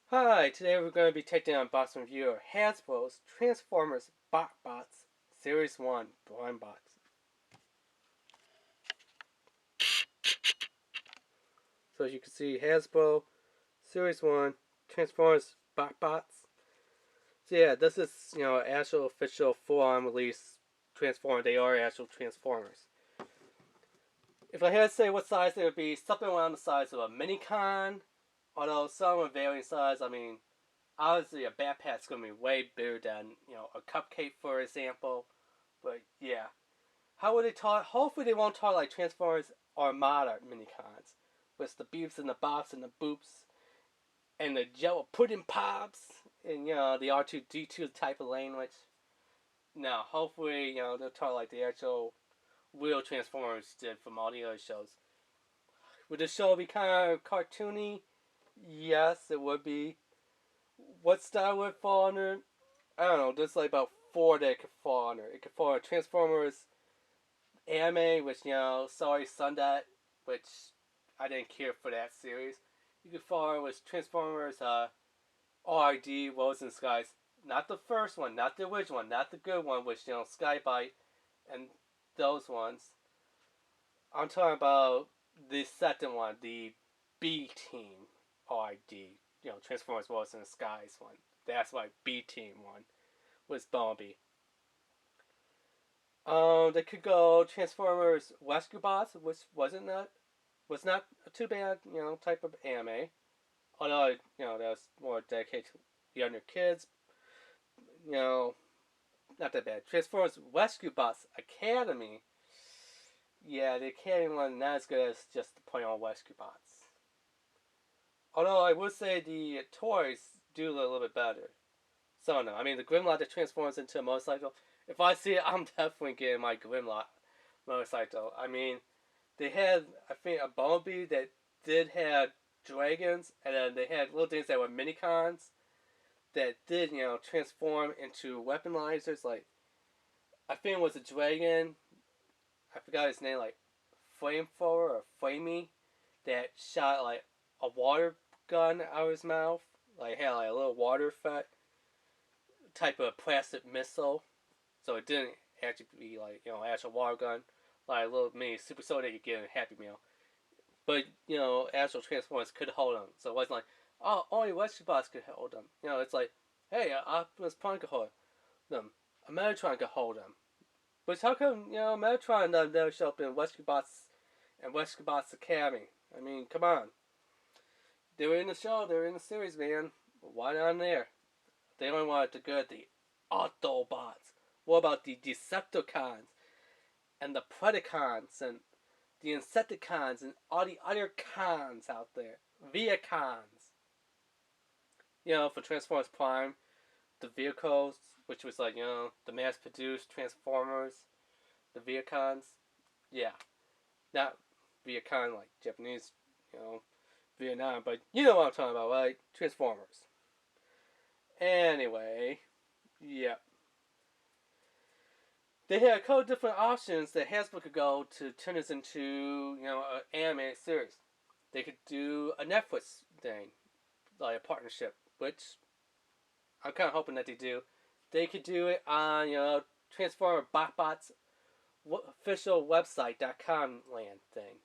Hi, today we're going to be taking an unboxing review of Hasbro's Transformers BOTBOTS Series 1 blind box. So as you can see, Hasbro Series 1 Transformers BOTBOTS. So yeah, this is, actual official full-on release Transformers. They are actual Transformers. If I had to say what size they would be, something around the size of a mini-con. Although some are varying size, obviously a backpack's going to be way bigger than, a cupcake, for example. But yeah. How would they talk? Hopefully they won't talk like Transformers Armada minicons. With the beeps and the bops and the boops and the jello pudding pops and, the R2D2 type of language. No, hopefully, they'll talk like the actual real Transformers did from all the other shows. Would the show be kind of cartoony? Yes, it would be. What style would it fall under? I don't know. There's like about four that it could fall under. It could fall under Transformers anime, which, sorry, Sundat, which I didn't care for that series. You could fall with Transformers, RD, Rose and Skies. Not the first one, not the original one, not the good one, which, Skybite and those ones. I'm talking about the second one, the B Team RD, Transformers, Rose and Skies one. That's why B Team one was Bumblebee. They could go Transformers Rescue Bots, which was not too bad, type of anime. Although, that was more dedicated to younger kids, you know, not that bad. Transformers Rescue Bots Academy, yeah, the Academy one not as good as just the plain old Rescue Bots. Although I would say the toys do look a little bit better. So no, the Grimlock that transforms into a motorcycle. If I see it, I'm definitely getting my Grimlock motorcycle. They had, I think, a Bumblebee that did have dragons, and then they had little things that were minicons that did, transform into weaponizers. Like, I think it was a dragon. I forgot his name, like Flamethrower or Flamey, that shot like a water gun out of his mouth. Like, had like a little water effect type of plastic missile. So it didn't actually be like, actual water gun, like a little mini super soda you get in a Happy Meal. But, actual Transformers could hold them. So it wasn't like, oh, only Rescue Bots could hold them. It's like, hey, Optimus Prime could hold them. A Megatron could hold them. But how come, Megatron never show up in Rescue Bots and Rescue Bots Academy? Come on. They were in the show, they were in the series, man. Why not in there? They only wanted to go at the Autobots. What about the Decepticons and the Predacons and the Insecticons and all the other cons out there? Viacons. For Transformers Prime, the vehicles, which was like, the mass produced Transformers, the Viacons. Yeah. Not Viacon like Japanese, Vietnam, but you know what I'm talking about, right? Transformers. Anyway, yeah. They had a couple different options that Hasbro could go to turn this into, an animated series. They could do a Netflix thing, like a partnership, which I'm kind of hoping that they do. They could do it on, Transformer BotBots official website.com land thing,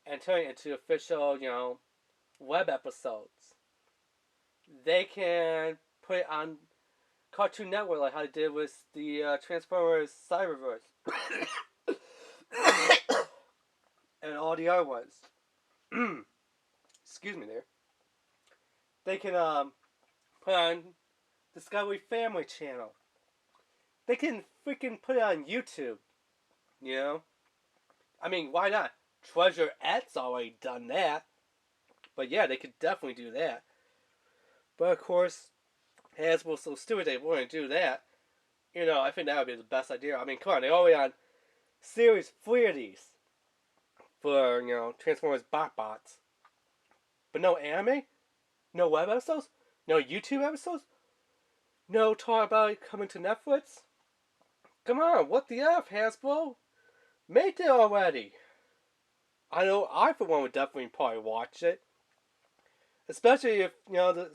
and turn it into official, web episodes. They can put it on Cartoon Network like how they did with the Transformers Cyberverse and all the other ones. Excuse me there. They can put on Discovery Family Channel. They can freaking put it on YouTube. Why not? Treasure X already done that. But yeah, they could definitely do that. But of course, Hasbro's so stupid they wouldn't do that. I think that would be the best idea. Come on, they're already on series 3 of these for, Transformers BotBots. But no anime? No web episodes? No YouTube episodes? No talk about it coming to Netflix? Come on, what the F, Hasbro? Make it already. I know I, for one, would definitely probably watch it. especially if the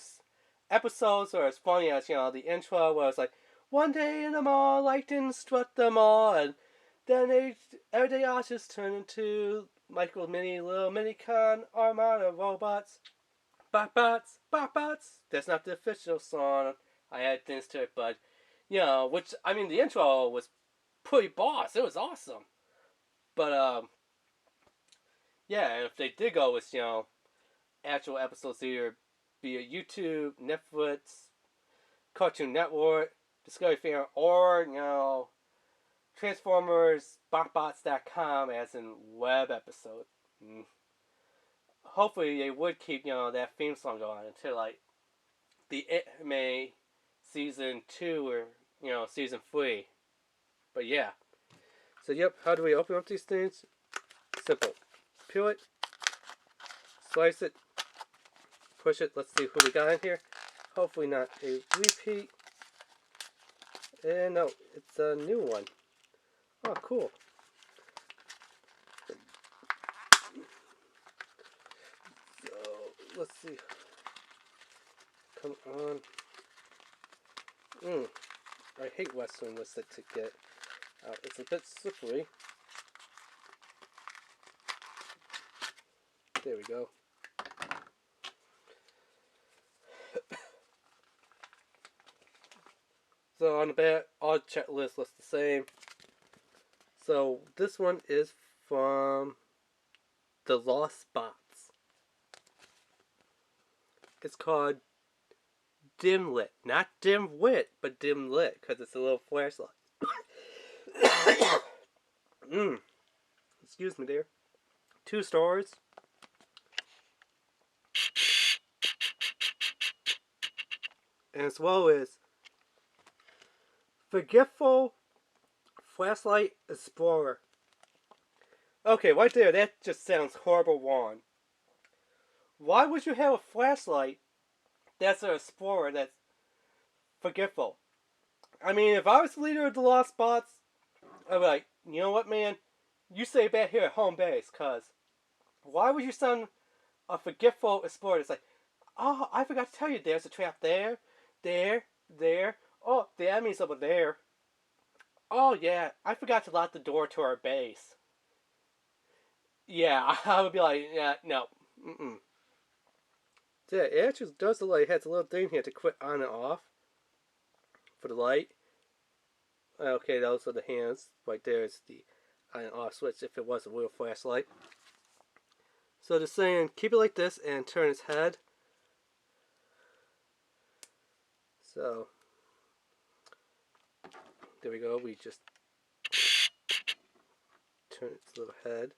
episodes are as funny as the intro was like one day in the mall, lightning struck the mall, and then everyday objects turned into little mini con armada robots. BOTBOTS, BOTBOTS. That's not the official song. I added things to it, but which I mean, the intro was pretty boss. It was awesome. But yeah, and if they did go with actual episodes either via YouTube, Netflix, Cartoon Network, Discovery Channel, or Transformers, BotBots.com as in web episode. Hopefully they would keep that theme song going until like the anime season 2 or season 3. But yeah. So yep, how do we open up these things? Simple. Peel it, slice it, push it. Let's see who we got in here. Hopefully not a repeat. And no, it's a new one. Oh, cool. So let's see. Come on. I hate Western listed to get out. It's a bit slippery. There we go. So on the back, all checklist looks the same. So this one is from the Lost Spots. It's called Dim Lit. Not dim wit, but dim lit, because it's a little flashlight. Excuse me there. 2 stars. And as well as Forgetful Flashlight Explorer. Okay, right there, that just sounds horrible wrong. Why would you have a flashlight that's an explorer that's forgetful? I mean, if I was the leader of the Lost Spots, I'd be like, you know what, man? You stay back here at home base, because why would you send a forgetful explorer that's like, oh, I forgot to tell you, there's a trap there, there, there. Oh, the enemy's over there. Oh, yeah, I forgot to lock the door to our base. Yeah, I would be like, yeah, no. Yeah, it actually does look like it has a little thing here to quit on and off for the light. Okay, those are the hands. Right there is the on and off switch if it was a real flashlight. So just saying, keep it like this and turn its head. So, there we go. We just turn its little head.